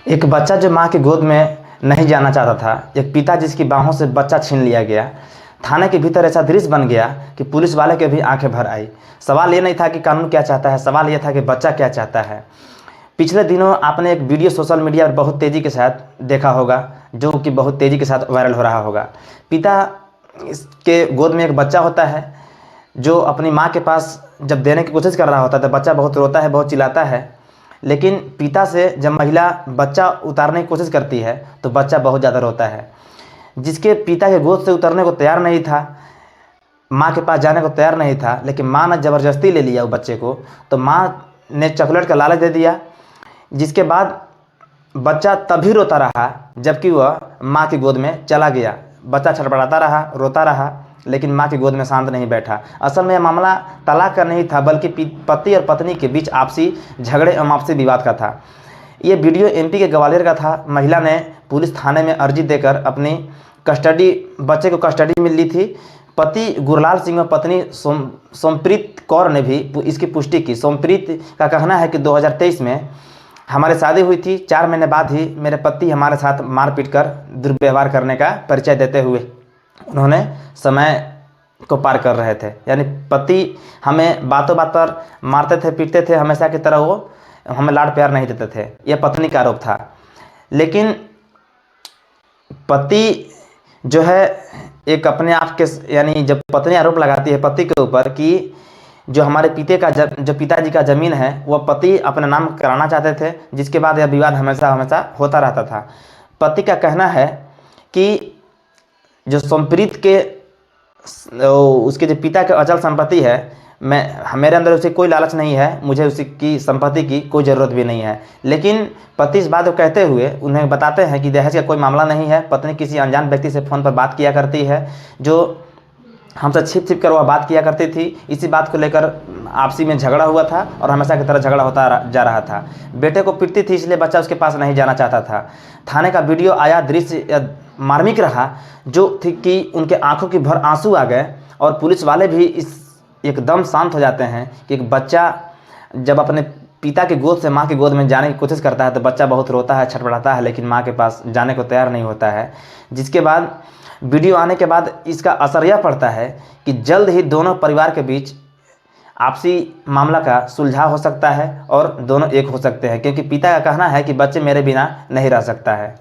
एक बच्चा जो माँ की गोद में नहीं जाना चाहता था, एक पिता जिसकी बाहों से बच्चा छीन लिया गया, थाने के भीतर ऐसा दृश्य बन गया कि पुलिस वाले के भी आंखें भर आई। सवाल ये नहीं था कि कानून क्या चाहता है, सवाल ये था कि बच्चा क्या चाहता है। पिछले दिनों आपने एक वीडियो सोशल मीडिया पर बहुत तेज़ी के साथ देखा होगा, जो कि बहुत तेज़ी के साथ वायरल हो रहा होगा। पिता के गोद में एक बच्चा होता है जो अपनी माँ के पास जब देने की कोशिश कर रहा होता है तो बच्चा बहुत रोता है, बहुत चिल्लाता है। लेकिन पिता से जब महिला बच्चा उतारने की कोशिश करती है तो बच्चा बहुत ज़्यादा रोता है। जिसके पिता के गोद से उतरने को तैयार नहीं था, माँ के पास जाने को तैयार नहीं था, लेकिन माँ ने ज़बरदस्ती ले लिया वो बच्चे को, तो माँ ने चॉकलेट का लालच दे दिया। जिसके बाद बच्चा तभी रोता रहा जबकि वह माँ की गोद में चला गया। बच्चा छटपटाता रहा, रोता रहा, लेकिन माँ की गोद में शांत नहीं बैठा। असल में यह मामला तलाक का नहीं था, बल्कि पति और पत्नी के बीच आपसी झगड़े एवं आपसी विवाद का था। ये वीडियो एमपी के ग्वालियर का था। महिला ने पुलिस थाने में अर्जी देकर अपनी बच्चे को कस्टडी में ली थी। पति गुरलाल सिंह और पत्नी सोमप्रीत कौर ने भी इसकी पुष्टि की। सोमप्रीत का कहना है कि 2023 में हमारी शादी हुई थी, 4 महीने बाद ही मेरे पति हमारे साथ मारपीट कर दुर्व्यवहार करने का परिचय देते हुए उन्होंने समय को पार कर रहे थे। यानी पति हमें बातों बात पर मारते थे, पीटते थे, हमेशा की तरह वो हमें लाड प्यार नहीं देते थे। यह पत्नी का आरोप था। लेकिन पति जो है एक अपने आप के, यानी जब पत्नी आरोप लगाती है पति के ऊपर कि जो हमारे जो पिताजी का ज़मीन है वह पति अपने नाम कराना चाहते थे, जिसके बाद यह विवाद हमेशा हमेशा होता रहता था। पति का कहना है कि जो सोमप्रीत के उसके जो पिता के अचल संपत्ति है, मेरे अंदर उसे कोई लालच नहीं है, मुझे उसकी संपत्ति की कोई ज़रूरत भी नहीं है। लेकिन पति इस बात को कहते हुए उन्हें बताते हैं कि दहेज का कोई मामला नहीं है। पत्नी किसी अनजान व्यक्ति से फ़ोन पर बात किया करती है, जो हमसे छिप छिप कर वह बात किया करती थी। इसी बात को लेकर आपसी में झगड़ा हुआ था और हमेशा की तरह झगड़ा होता जा रहा था। बेटे को पीटती थी, इसलिए बच्चा उसके पास नहीं जाना चाहता था। थाने का वीडियो आया, दृश्य मार्मिक रहा, जो थी कि उनके आंखों की भर आंसू आ गए और पुलिस वाले भी एकदम शांत हो जाते हैं कि एक बच्चा जब अपने पिता के गोद से माँ की गोद में जाने की कोशिश करता है तो बच्चा बहुत रोता है, छटपटाता है, लेकिन माँ के पास जाने को तैयार नहीं होता है। जिसके बाद वीडियो आने के बाद इसका असर यह पड़ता है कि जल्द ही दोनों परिवार के बीच आपसी मामला का सुलझाव हो सकता है और दोनों एक हो सकते हैं, क्योंकि पिता का कहना है कि बच्चे मेरे बिना नहीं रह सकता है।